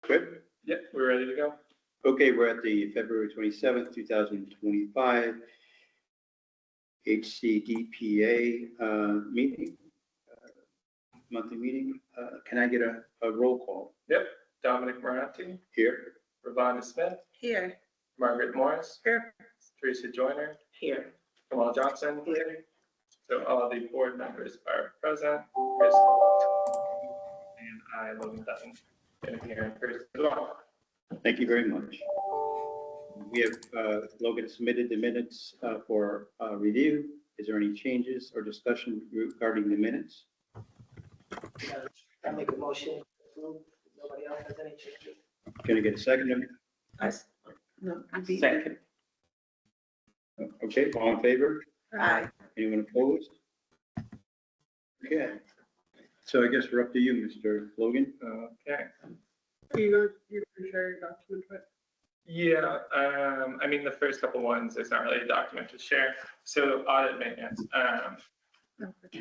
Good. Yep, we're ready to go. Okay, we're at the February 27th, 2025 Hcdpa meeting, monthly meeting. Can I get a roll call? Yep, Dominic Moratti, Here. Ravonna Smith, Here. Margaret Morris, Here. Teresa Joyner, Here. Kamal Johnson. Here. So all the board members are present. Chris and I, Logan Dutton, and here in person as well. Thank you very much. We have Logan submitted the minutes for review. Is there any changes or discussion regarding the minutes? I make a motion. Nobody else has any changes. Can I get a second? No, second. Okay, all in favor? Aye. Anyone opposed? Okay. So I guess we're up to you, Mr. Logan. Okay. You can share your document with. Yeah, I mean, the first couple ones, it's not really a document to share. So audit maintenance.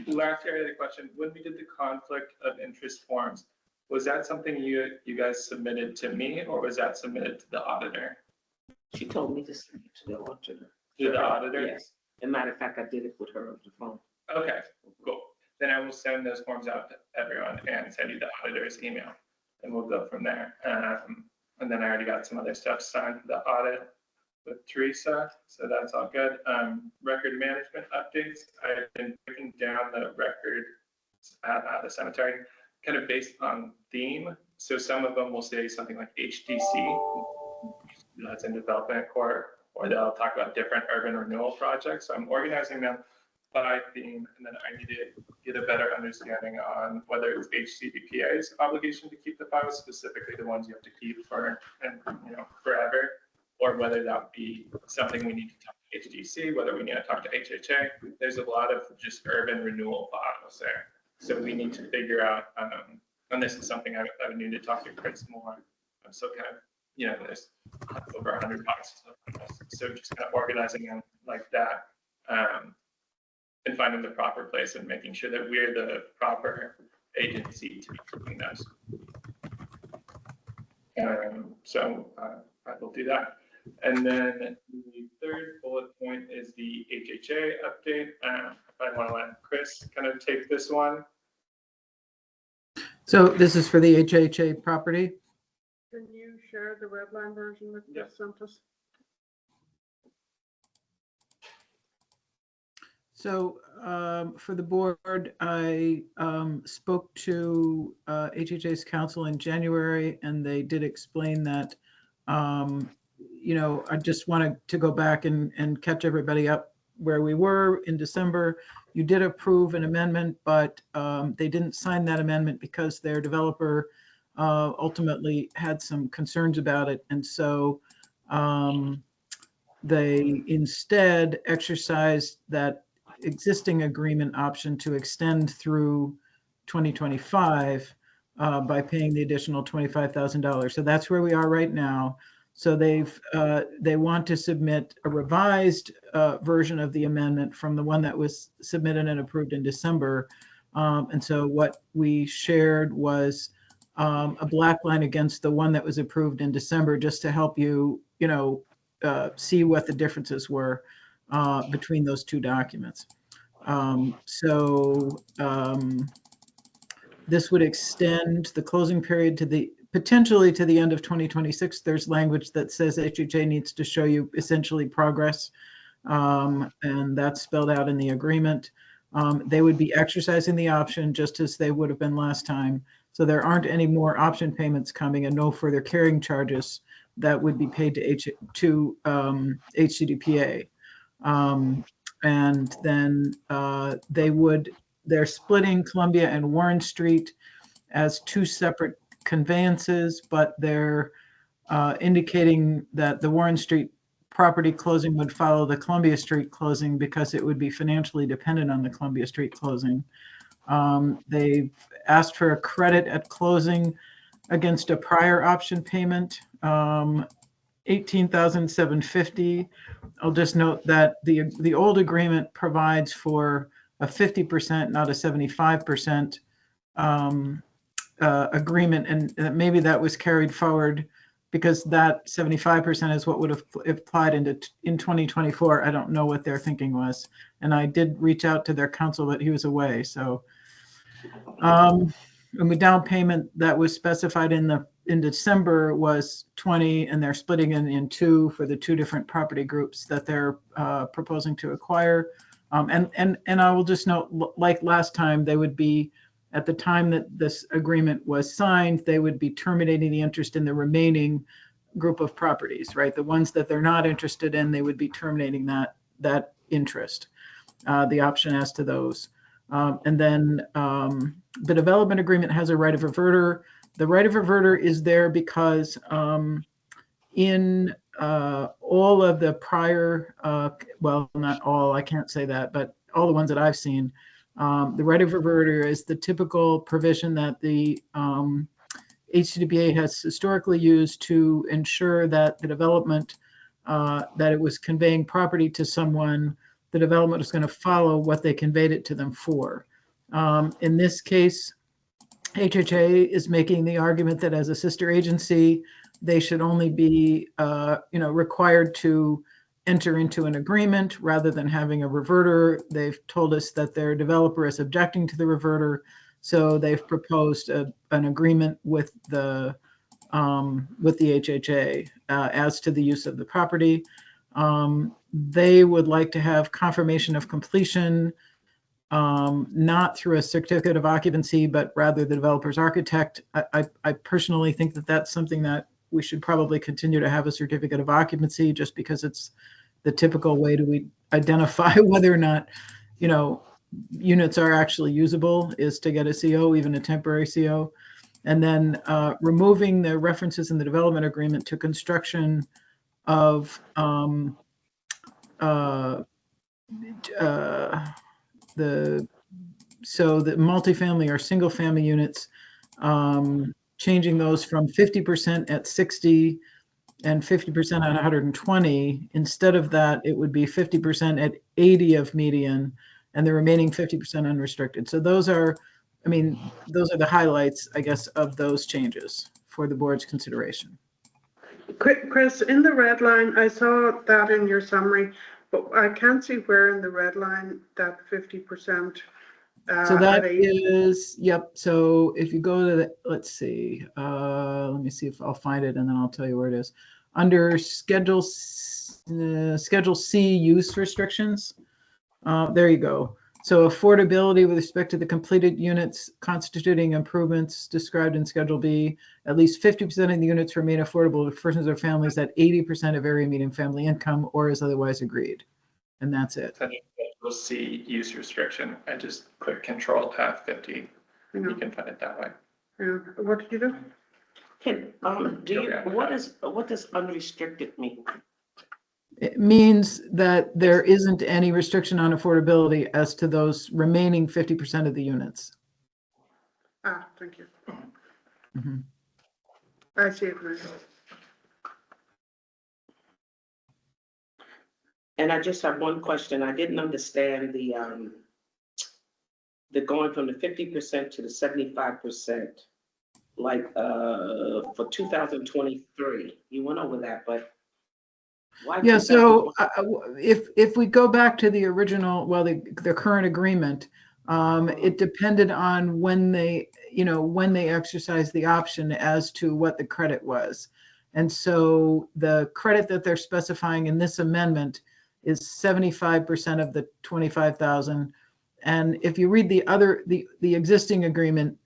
Last year I had a question, when we did the conflict of interest forms, was that something you guys submitted to me, or was that submitted to the auditor? She told me to send it to the auditor. To the auditor? Yes. As a matter of fact, I did it with her on the phone. Okay, cool. Then I will send those forms out to everyone and send you the auditor's email, and we'll go from there. And then I already got some other stuff signed for the audit with Teresa, so that's all good. Record management updates. I've been breaking down the records at the cemetery, kind of based on theme. So some of them will say something like HDC, that's in development core, or they'll talk about different urban renewal projects. So I'm organizing them by theme, and then I need to get a better understanding on whether it's Hcdpa's obligation to keep the files, specifically the ones you have to keep for forever, or whether that would be something we need to talk to HDC, whether we need to talk to HHA. There's a lot of just urban renewal files there, so we need to figure out. And this is something I would need to talk to Chris more. I'm still kind of, there's over 100 boxes of this, so just kind of organizing them like that. And finding the proper place and making sure that we're the proper agency to be keeping those. So I will do that. And then the third bullet point is the HHA update. I want to let Chris kind of take this one. So this is for the HHA property? Can you share the red line version with Yep. us? So for the board, I spoke to HHA's council in January, and they did explain that, I just wanted to go back and catch everybody up where we were in December. You did approve an amendment, but they didn't sign that amendment because their developer ultimately had some concerns about it. And so they instead exercised that existing agreement option to extend through 2025 by paying the additional $25,000. So that's where we are right now. So they want to submit a revised version of the amendment from the one that was submitted and approved in December. And so what we shared was a black line against the one that was approved in December, just to help you, see what the differences were between those two documents. This would extend the closing period to potentially to the end of 2026. There's language that says HHA needs to show you essentially progress, and that's spelled out in the agreement. They would be exercising the option just as they would have been last time. So there aren't any more option payments coming and no further carrying charges that would be paid to Hcdpa. And then they're splitting Columbia and Warren Street as two separate conveyances, but they're indicating that the Warren Street property closing would follow the Columbia Street closing because it would be financially dependent on the Columbia Street closing. They've asked for a credit at closing against a prior option payment, $18,750. I'll just note that the old agreement provides for a 50%, not a 75% agreement, and maybe that was carried forward because that 75% is what would have applied in 2024. I don't know what their thinking was. And I did reach out to their counsel, but he was away. So, and the down payment that was specified in December was 20, and they're splitting it in two for the two different property groups that they're proposing to acquire. And I will just note, like last time, they would be, at the time that this agreement was signed, they would be terminating the interest in the remaining group of properties, right? The ones that they're not interested in, they would be terminating that interest, the option as to those. And then the development agreement has a right of reverter. The right of reverter is there because in all of the prior, well, not all, I can't say that, but all the ones that I've seen, the right of reverter is the typical provision that the Hcdpa has historically used to ensure that the development, that it was conveying property to someone, the development is going to follow what they conveyed it to them for. In this case, HHA is making the argument that as a sister agency, they should only be required to enter into an agreement rather than having a reverter. They've told us that their developer is objecting to the reverter, so they've proposed an agreement with the HHA as to the use of the property. They would like to have confirmation of completion, not through a certificate of occupancy, but rather the developer's architect. I personally think that that's something that we should probably continue to have a certificate of occupancy, just because it's the typical way to identify whether or not, units are actually usable, is to get a CO, even a temporary CO. And then removing the references in the development agreement to construction of the multifamily or single family units, changing those from 50% at 60 and 50% at 120. Instead of that, it would be 50% at 80 of median and the remaining 50% unrestricted. So those are the highlights, I guess, of those changes for the board's consideration. Chris, in the red line, I saw that in your summary, but I can't see where in the red line that 50%. So that is, yep. So if you go to the, let's see, let me see if I'll find it and then I'll tell you where it is. Under Schedule C use restrictions, there you go. So affordability with respect to the completed units constituting improvements described in Schedule B, at least 50% of the units remain affordable to persons or families at 80% of area median family income or is otherwise agreed. And that's it. We'll see use restriction. I just click Control F50. You can find it that way. Yeah. What did you do? What does unrestricted mean? It means that there isn't any restriction on affordability as to those remaining 50% of the units. Thank you. Mm-hmm. I see it now. And I just have one question. I didn't understand the going from the 50% to the 75%, like for 2023. You went over that, but why? Yeah. So if we go back to the original, well, the current agreement, it depended on when they exercised the option as to what the credit was. And so the credit that they're specifying in this amendment is 75% of the 25,000. And if you read the existing agreement,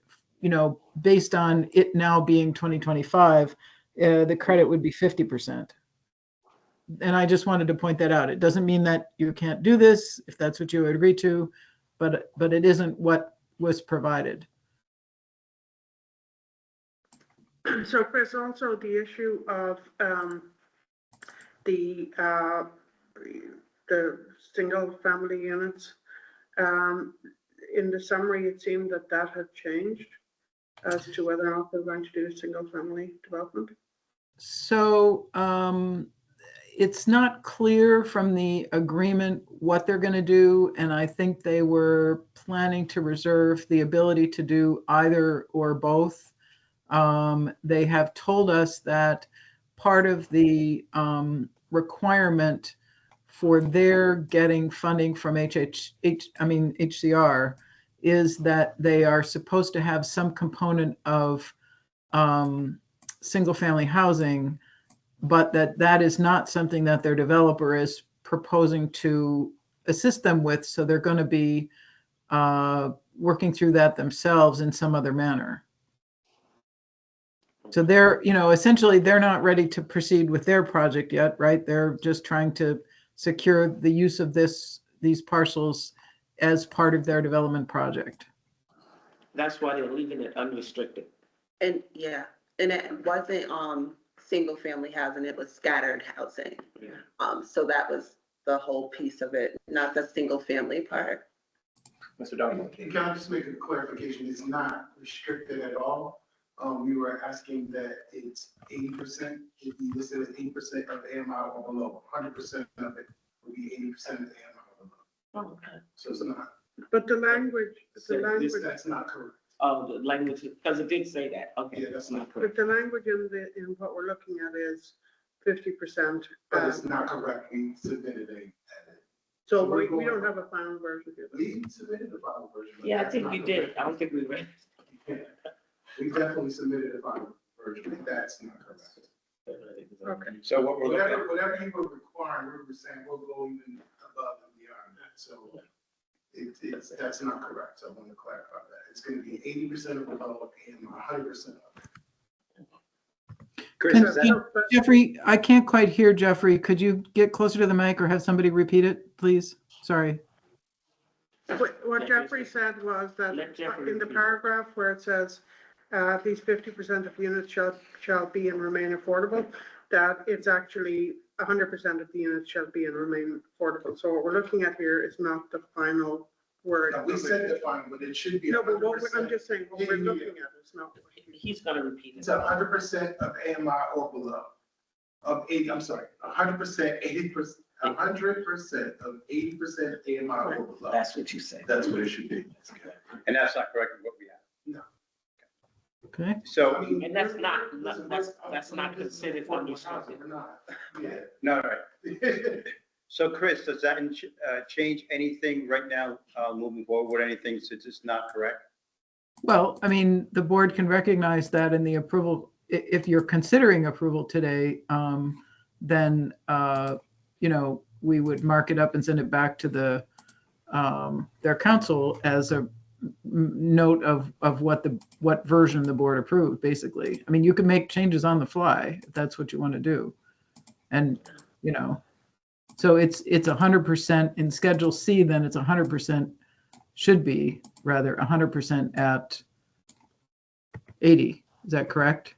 based on it now being 2025, the credit would be 50%. And I just wanted to point that out. It doesn't mean that you can't do this if that's what you would agree to, but it isn't what was provided. So Chris, also the issue of the single family units, in the summary it seemed that had changed as to whether or not they're going to do single family development. So it's not clear from the agreement what they're going to do, and I think they were planning to reserve the ability to do either or both. They have told us that part of the requirement for their getting funding from HCR is that they are supposed to have some component of single-family housing, but that is not something that their developer is proposing to assist them with. So they're going to be working through that themselves in some other manner. So they're, essentially they're not ready to proceed with their project yet, right? They're just trying to secure the use of these parcels as part of their development project. That's why they're leaving it unrestricted. And yeah, and it wasn't single family housing, it was scattered housing. Yeah. So that was the whole piece of it, not the single family part. Mr. Donovan. Can I just make a clarification? It's not restricted at all. We were asking that it's 80%, if you listed as 80% of AMI or below, 100% of it would be 80% of the AMI or below. Okay. So it's not, But the language, that's not correct. Oh, the language, because it did say that. Okay, Yeah, that's not but the language in what we're looking at is 50%. But it's not correct. We submitted a edit. So we don't have a final version here. We submitted the final version. but Yeah, I that's think not we correct. did. I don't think we read. We definitely submitted a final version, but that's not correct. Okay. So what we're looking at, Whatever you were requiring, we were saying we'll go even above and beyond that, so that's not correct, so I want to clarify that. It's gonna be 80% of the below and 100% of it. Chris, Can- is that, Jeffrey, I can't quite hear Jeffrey. Could you get closer to the mic or have somebody repeat it, please? Sorry. What Jeffrey said was that Let Jeffrey in the repeat. paragraph where it says, at least 50% of units shall be and remain affordable, that it's actually 100% of the units shall be and remain affordable. So what we're looking at here is not the final word. Now, we said the final, but it should be No, but I'm 100%. just saying, what we're looking at is not. He's gonna repeat It's it. 100% of AMI or below. Of 80, I'm sorry, 100%, 80%, 100% of 80% AMI or below. That's what you said. That's what it should be. and that's not correct with what we have. Okay. So, And that's not considered unrestricted. We're not, yeah. no, right. So Chris, does that change anything right now, moving forward, anything since it's not correct? Well, I mean, the board can recognize that in the approval, if you're considering approval today, then, we would mark it up and send it back to their council as a note of what version the board approved, basically. I mean, you can make changes on the fly if that's what you want to do. And, so it's 100% in Schedule C, then it's 100%, should be rather 100% at 80. Is that correct?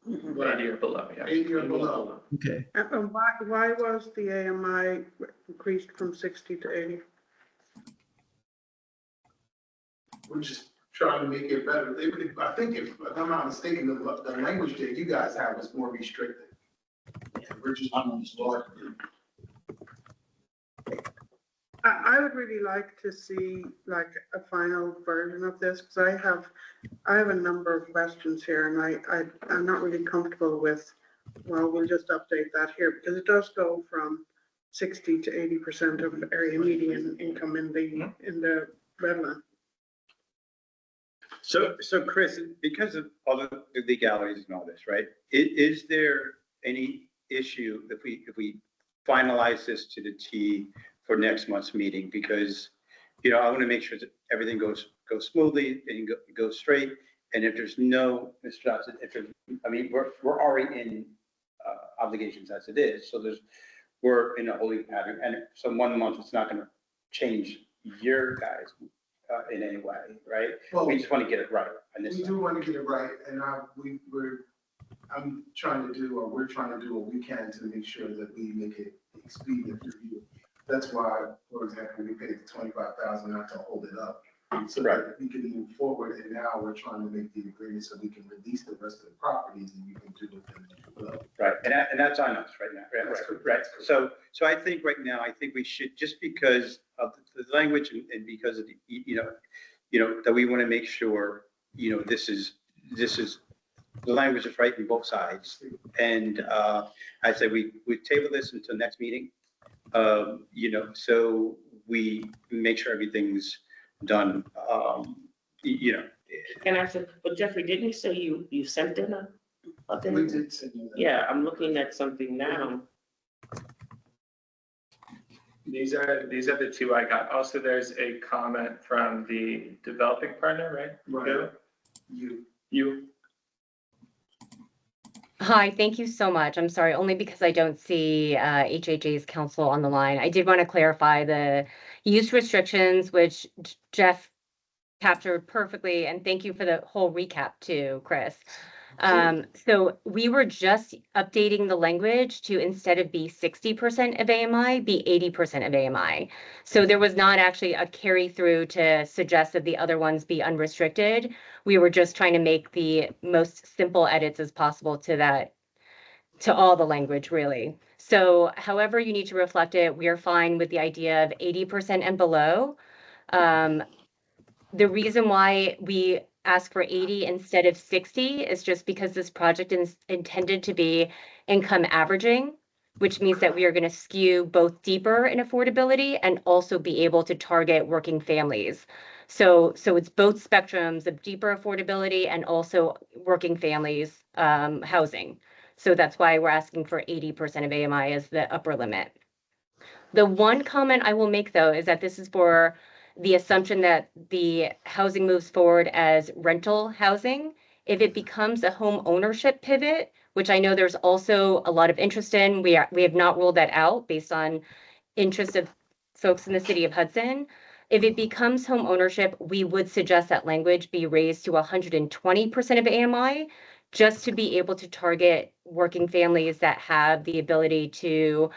80 or below, yeah. 80 or below. Okay. And why was the AMI increased from 60 to 80? We're just trying to make it better. I think if I'm not mistaken, the language that you guys have is more restricted. We're just. I would really like to see like a final version of this, because I have a number of questions here, and I'm not really comfortable with, well, we'll just update that here, because it does go from 60 to 80% of area median income in the red line. So Chris, because of all the legalities and all this, right? Is there any issue if we finalize this to the T for next month's meeting? Because, I want to make sure that everything goes smoothly and goes straight. And if there's no, Mr. Johnson, we're already in obligations as it is. So we're in a holding pattern. And so 1 month, it's not going to change your guys in any way, right? Well, We just want to get it right. we do want to get it right, and we're trying to do what we can to make sure that we make it expedient for you. That's why, for example, we paid the $25,000 not to hold it up. So that we can move forward, and now we're trying to make the agreement so we can release the rest of the properties and you can do with them as well. Right, and that's on us right now, right. So I think right now, I think we should, just because of the language and because of the, you know, that we want to make sure, you know, this is, the language is right on both sides. And I say we table this until next meeting, you know, so we make sure everything's done, you know. And I said, but Jeffrey, didn't you say you sent in a thing? We did send you that. Yeah, I'm looking at something now. These are the two I got. Also, there's a comment from the developing partner, right? Right. Who? You. Hi, thank you so much. I'm sorry, only because I don't see HHA's counsel on the line. I did want to clarify the use restrictions, which Jeff captured perfectly, and thank you for the whole recap too, Chris. So we were just updating the language to, instead of be 60% of AMI, be 80% of AMI. So there was not actually a carry through to suggest that the other ones be unrestricted. We were just trying to make the most simple edits as possible to that, to all the language really. So however you need to reflect it, we are fine with the idea of 80% and below. The reason why we ask for 80 instead of 60 is just because this project is intended to be income averaging, which means that we are going to skew both deeper in affordability and also be able to target working families. So it's both spectrums of deeper affordability and also working families housing. So that's why we're asking for 80% of AMI as the upper limit. The one comment I will make though is that this is for the assumption that the housing moves forward as rental housing. If it becomes a home ownership pivot, which I know there's also a lot of interest in, we have not ruled that out based on interest of folks in the city of Hudson. If it becomes home ownership, we would suggest that language be raised to 120% of AMI, just to be able to target working families that have the ability to,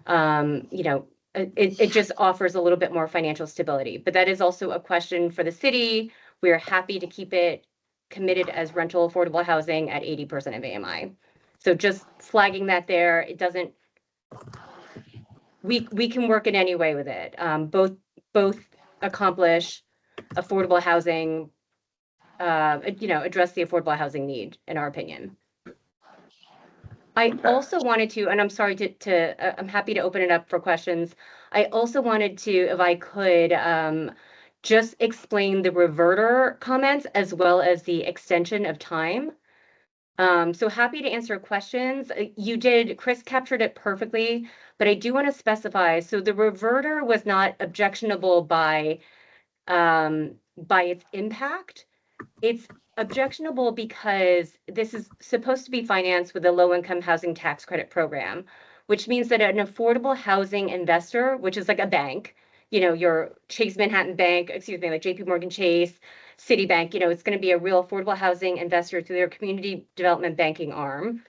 you know, it just offers a little bit more financial stability. But that is also a question for the city. We are happy to keep it committed as rental affordable housing at 80% of AMI. So just flagging that there, it doesn't, we can work in any way with it. Both accomplish affordable housing, you know, address the affordable housing need, in our opinion. I also wanted to, and I'm sorry I'm happy to open it up for questions. I also wanted to, if I could, just explain the reverter comments as well as the extension of time. So happy to answer questions. Chris captured it perfectly, but I do want to specify. So the reverter was not objectionable by its impact. It's objectionable because this is supposed to be financed with a low-income housing tax credit program, which means that an affordable housing investor, which is like a bank, you know, your Chase Manhattan Bank, excuse me, like JP Morgan Chase, Citibank, you know, it's going to be a real affordable housing investor through their community development banking arm.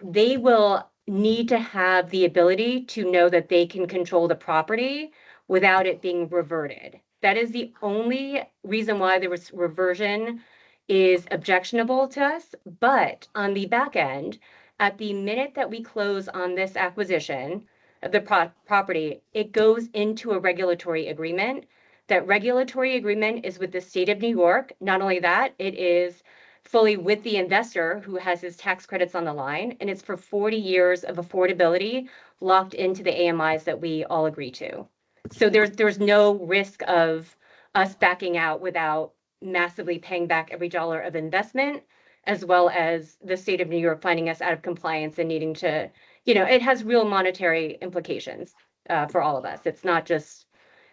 They will need to have the ability to know that they can control the property without it being reverted. That is the only reason why the reversion is objectionable to us. But on the back end, at the minute that we close on this acquisition of the property, it goes into a regulatory agreement. That regulatory agreement is with the state of New York. Not only that, it is fully with the investor who has his tax credits on the line, and it's for 40 years of affordability locked into the AMIs that we all agree to. So there's no risk of us backing out without massively paying back every dollar of investment, as well as the state of New York finding us out of compliance and needing to, you know, it has real monetary implications for all of us. It's not just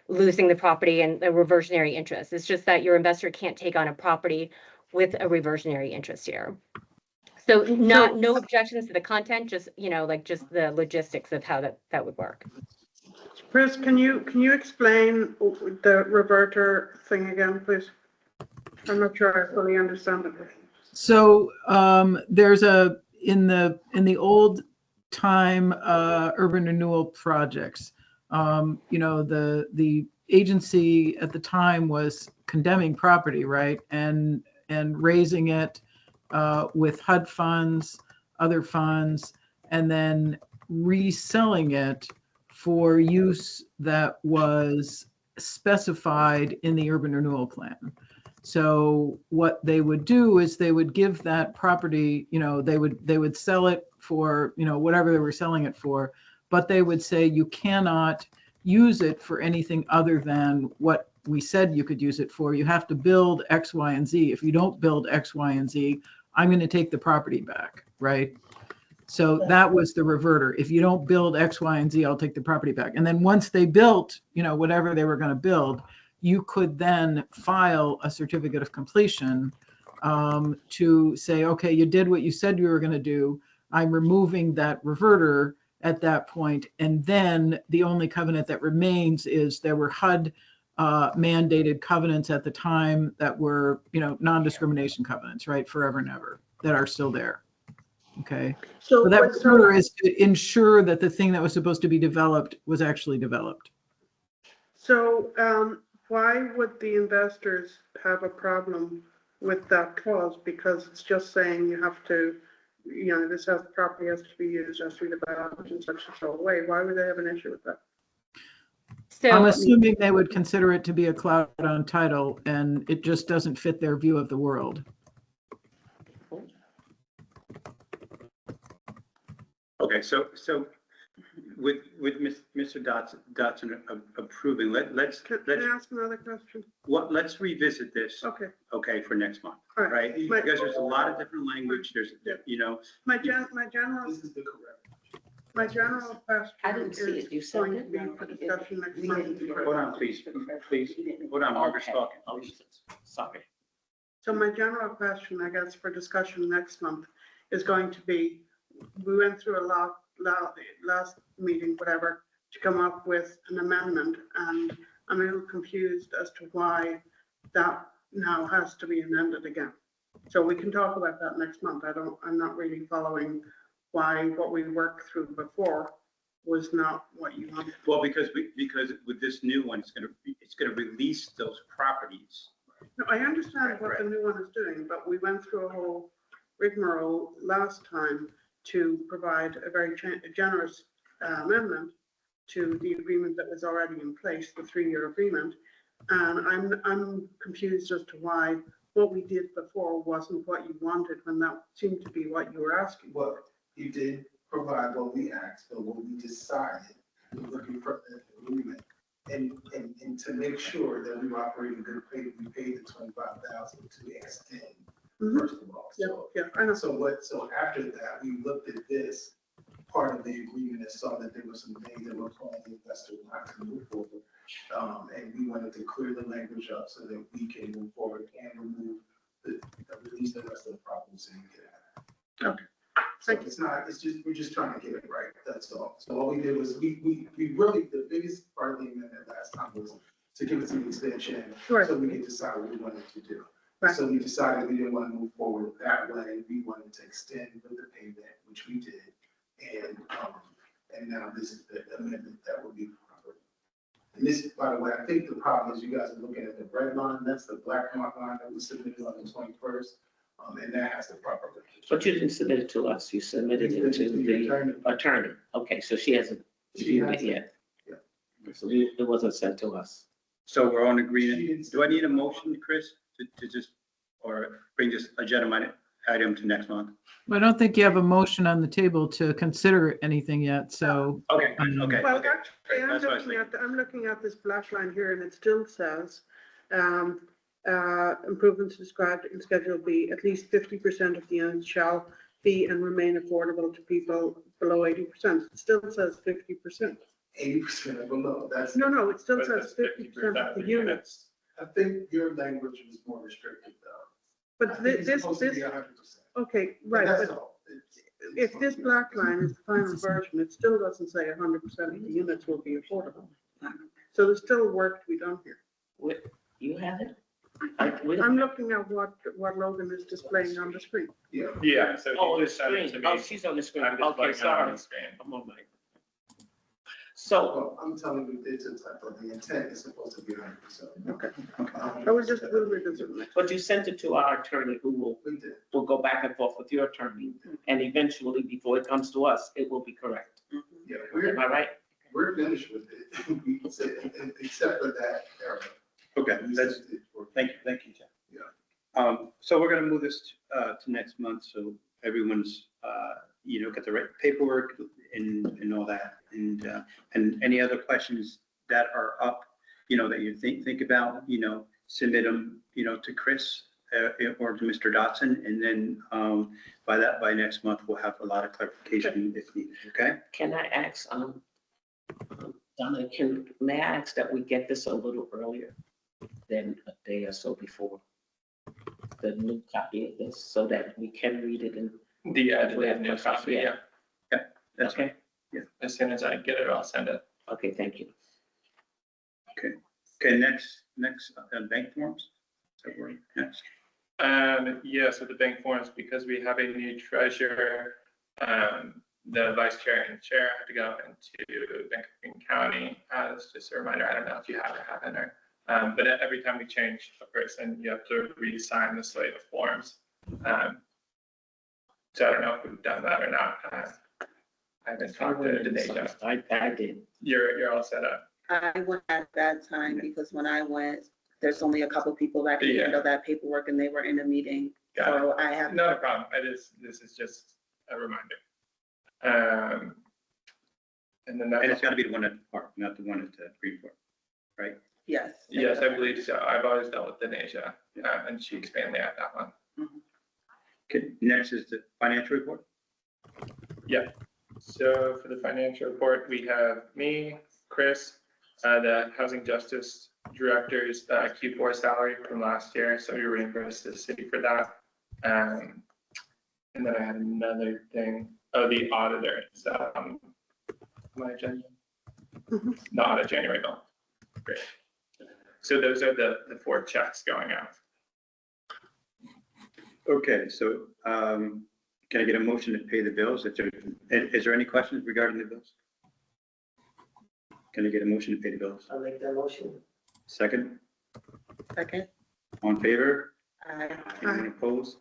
losing the property and the reversionary interest. It's just that your investor can't take on a property with a reversionary interest here. So no objections to the content, just, you know, like just the logistics of how that would work. Chris, can you explain the reverter thing again, please? I'm not sure I fully understand it. So there's in the old time urban renewal projects, you know, the agency at the time was condemning property, right? And raising it with HUD funds, other funds, and then reselling it for use that was specified in the urban renewal plan. So what they would do is they would give that property, they would sell it for, whatever they were selling it for, but they would say you cannot use it for anything other than what we said you could use it for. You have to build X, Y, and Z. If you don't build X, Y, and Z, I'm going to take the property back, right? So that was the reverter. If you don't build X, Y, and Z, I'll take the property back. And then once they built, whatever they were going to build, you could then file a certificate of completion to say, okay, you did what you said you were going to do. I'm removing that reverter at that point. And then the only covenant that remains is there were HUD mandated covenants at the time that were, non-discrimination covenants, right? Forever and ever, that are still there. Okay. So that reverter is to ensure that the thing that was supposed to be developed was actually developed. So why would the investors have a problem with that clause? Because it's just saying you have to, this property has to be used as redeveloped in such and so a way. Why would they have an issue with that? I'm So, assuming they would consider it to be a cloud on title, and it just doesn't fit their view of the world. Okay, so with Mr. Dotson approving, let's Can I ask another question? let's revisit this, Okay, okay, for next month, all right. right? Because there's a lot of different language, there's, My general, This is the correct. my general question I didn't see it. You is said going to it. be for discussion next month. hold on, please, hold on, Margaret's Okay. talking. Oh, sorry. So my general question, I guess, for discussion next month is going to be, we went through a lot last meeting, whatever, to come up with an amendment, and I'm a little confused as to why that now has to be amended again. So we can talk about that next month. I'm not really following why what we worked through before was not what you wanted. Well, because with this new one, it's gonna release those properties. No, I understand what the Right. new one is doing, but we went through a whole rigmarole last time to provide a very generous amendment to the agreement that was already in place, the 3-year agreement. And I'm confused as to why what we did before wasn't what you wanted when that seemed to be what you were asking. Well, you did provide what we asked, but what we decided, we were looking for an agreement. And to make sure that we were operating good faith, we paid the $25,000 to extend, first of all. So, Yeah, I know. so after that, we looked at this part of the agreement and saw that there were some things that were causing the investor not to move forward. And we wanted to clear the language up so that we can move forward and remove release the rest of the problem so you can have it. Okay. So we're just trying to get it right, that's all. So what we did was, we really, the biggest part of the amendment last time was to give us an extension, Right. so we could decide what we wanted to do. Right. So we decided we didn't want to move forward that way, we wanted to extend with the payment, which we did. And now this is the amendment that will be proper. And this, by the way, I think the problem is you guys are looking at the red line, that's the black mark line that was submitted on the 21st. And that has the proper. But you didn't submit it to us. You submitted it to the attorney. Okay, so she hasn't reviewed it yet. Yeah. So it wasn't sent to us. So we're on agreement. Do I need a motion, Chris, to just, or bring this agenda item to next month? I don't think you have a motion on the table to consider anything yet, so. Okay, okay, Well, okay. actually, That's what I was thinking. I'm looking at this black line here, and it still says, improvements described in Schedule B, at least 50% of the units shall be and remain affordable to people below 80%. It still says 50%. 80% or below, that's. No, it still But says that's 50% of the units. I think your language was more restrictive though. But I think it's this, supposed to be 100%. okay, But right, that's but all. if this black line is the final version, it still doesn't say 100% of the units will be affordable. So there's still work to be done here. You have it? I'm looking at what Logan is displaying on the screen. Yeah. Yeah, so Oh, he the just sent it to screen. me. Oh, she's on the screen. I'm just Okay, putting it on sorry. the screen. I'm on my. So, Well, I'm telling you, it's a typo. The intent is supposed to be 100%. Okay, I was just, we'll revisit it. but you sent it to our attorney who We did. will go back and forth with your attorney. And eventually, before it comes to us, it will be correct. Yeah, Am I right? we're finished with it. We said, except for that error. Okay, We that's, sent it for- thank you, Jeff. Yeah. So we're gonna move this to next month, so everyone's, got the right paperwork and all that. And any other questions that are up, that you think about, submit them, to Chris or to Mr. Dotson. And then by next month, we'll have a lot of clarification if needed, okay? Can I ask, Donna, may I ask that we get this a little earlier than a day or so before the new copy of this, so that we can read it and, The edited new copy, yeah. That's okay? As soon as I get it, I'll send it. Okay, thank you. okay. Next, bank forms. So we're next. Yeah, so the bank forms, because we have a new treasurer, the vice chair and chair have to go into Bank of Green County as just a reminder. I don't know if you have or haven't, or, but every time we change a person, you have to re-sign the slate of forms. So I don't know if we've done that or not. I haven't talked to Denasia. I did. You're all set up. I went at that time because when I went, there's only a couple people that can Yeah. handle that paperwork and they were in a meeting. Got it. So I have. No problem. This is just a reminder. And then And it's that's, gotta be the one at the park, not the one at the Greenport, right? Yes. yes, I believe so. I've always dealt with Denasia, and she explained me at that one. Okay, next is the financial report. So for the financial report, we have me, Chris, the Housing Justice Director's Q4 salary from last year, so we reimbursed the city for that. And then I had another thing, the auditor, so, my agenda. The audit January bill. Great. So those are the 4 checks going out. Okay, so can I get a motion to pay the bills? Is there any questions regarding the bills? Can I get a motion to pay the bills? I'll make that motion. Second, Second. on favor? I Anyone opposed?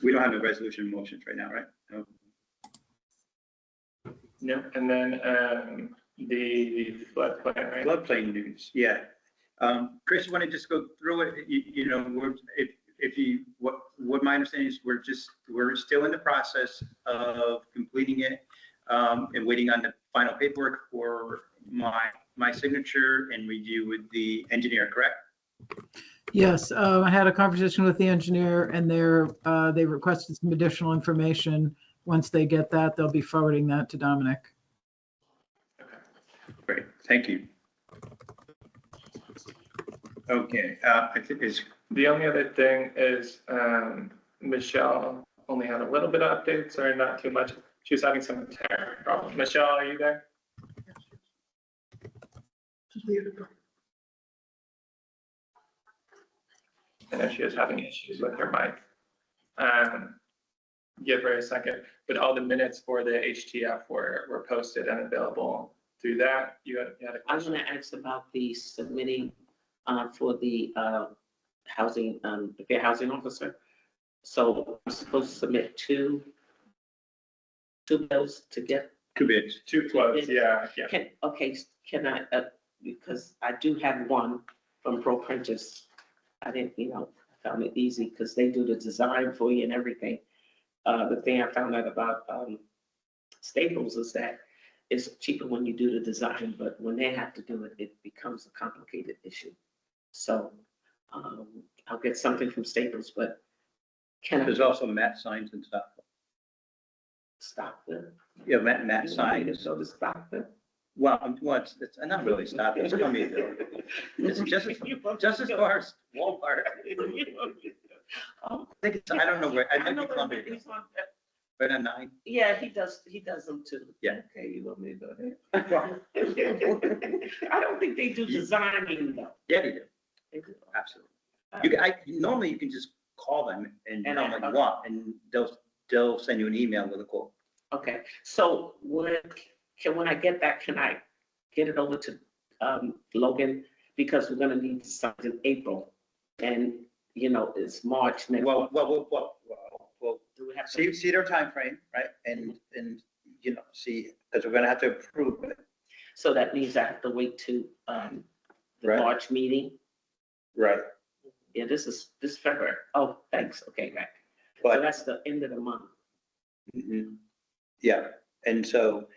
We don't have a resolution motions right now, right? No. No, and then the floodplain, right? Floodplain news, yeah. Chris, you want to just go through it? What my understanding is, we're still in the process of completing it and waiting on the final paperwork for my signature and review with the engineer, correct? Yes, I had a conversation with the engineer and they requested some additional information. Once they get that, they'll be forwarding that to Dominic. Great, thank you. Okay, I think it's, The only other thing is Michelle only had a little bit of updates, or not too much. She was having some tech problem. Michelle, are you there? I know she was having issues with her mic. Give her a second, but all the minutes for the HTF were posted and available through that. You had a I was question? gonna ask about the submitting for the housing, the fair housing officer. So I'm supposed to submit two bills to get, 2 bids. 2 quotes, yeah. can I, because I do have one from Pro Prentice. I didn't, I found it easy because they do the design for you and everything. The thing I found out about Staples is that it's cheaper when you do the design, but when they have to do it, it becomes a complicated issue. So I'll get something from Staples, but can I There's also Matt signs and stuff. stop them? Yeah, Matt signs. So to stop them? Well, it's not really stop, it's coming. It's just as far as Walmart. Oh, I think it's, I don't know where, I I might know be that Columbia, he's on, right on 9. yeah, he does them too. Yeah. Okay, you want me to go ahead? I don't think they do designing though. Yeah, you do, They do. absolutely. Normally you can just call them and tell them what you want, and they'll send you an email with a quote. Okay, so when I get that, can I get it over to, Logan? Because we're gonna need to sign in April, and, it's March next. Well, Do we have to? see their timeframe, right? And, see, because we're gonna have to approve it. So that means I have to wait to, the Right. March meeting? Right. Yeah, this is February. Oh, thanks, okay, right. So But, that's the end of the month. mhm. Yeah, and so,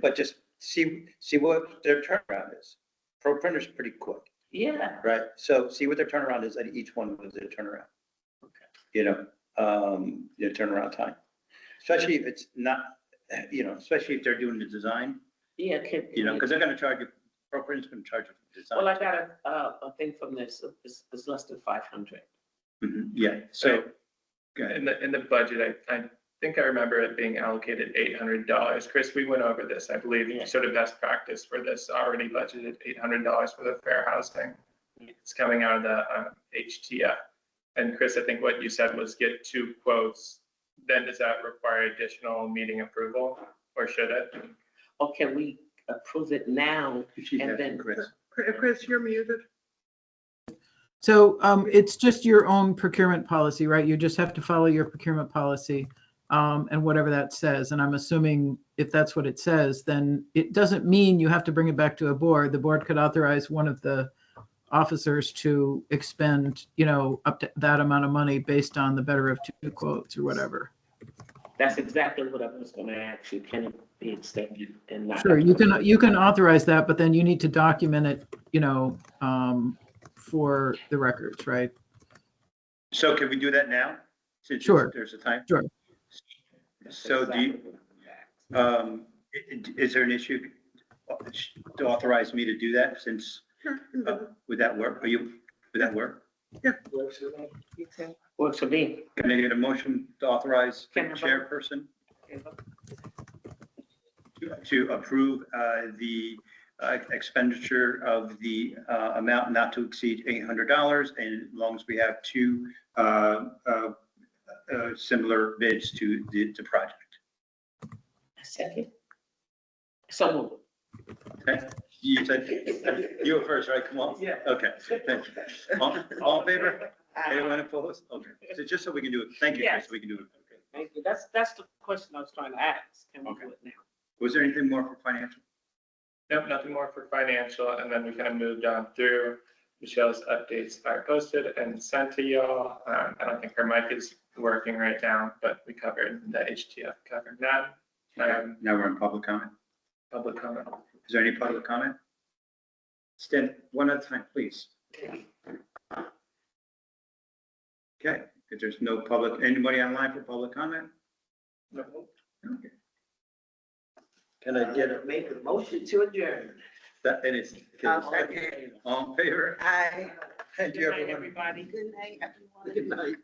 but just see what their turnaround is. Pro printer's pretty quick, Yeah, right? So see what their turnaround is, and each one was their turnaround. Okay. Their turnaround time. Especially if it's not, especially if they're doing the design, yeah, because they're gonna charge you, pro printer's gonna charge you for design. well, I got a thing from this, it's less than 500. Mhm, yeah, so, go ahead. In the budget, I think I remember it being allocated $800. Chris, we went over this, I believe, Yeah. sort of best practice for this, already budgeted $800 for the fair housing. Yeah. It's coming out of the HTF. And Chris, I think what you said was get 2 quotes. Then does that require additional meeting approval, or should it? Or can we approve it now? She's And asking then- Chris. Chris, you're muted. So it's just your own procurement policy, right? You just have to follow your procurement policy and whatever that says. And I'm assuming if that's what it says, then it doesn't mean you have to bring it back to a board. The board could authorize one of the officers to expend, up to that amount of money based on the better of 2 quotes or whatever. That's exactly what I was gonna ask you. Can it be extended and not? Sure, you can authorize that, but then you need to document it, for the records, right? So can we do that now? Since Sure. there's a time? Sure. So is there an issue to authorize me to do that since, Sure. would that work? Would that work? Works for me. Can I get a motion to authorize the Can I vote? chairperson to approve the expenditure of the amount not to exceed $800, and as long as we have 2 similar bids to the project. Second. So Okay? You said, you were first, right? Come on. Yeah. Okay. Thank you. All in favor? Anyone opposed? Okay. So just so we can do it. Thank you, Chris. Yes. We can do it. Okay. thank you. That's the question I was trying to ask. Can we Okay. do it now? Was there anything more for financial? Nope, nothing more for financial, and then we kind of moved on through. Michelle's updates are posted and sent to y'all. I don't think her mic is working right now, but we covered the HTF, covered that. Now we're in public comment. Public comment. Is there any public comment? Stand one at a time, please. Okay, if there's no public, anybody online for public comment? Nope. Okay. Can I get it? Make a motion to adjourn. That, and it's, Okay. all in favor? Aye. Thank Good you, night, everyone. everybody. Good night, everyone. Good night.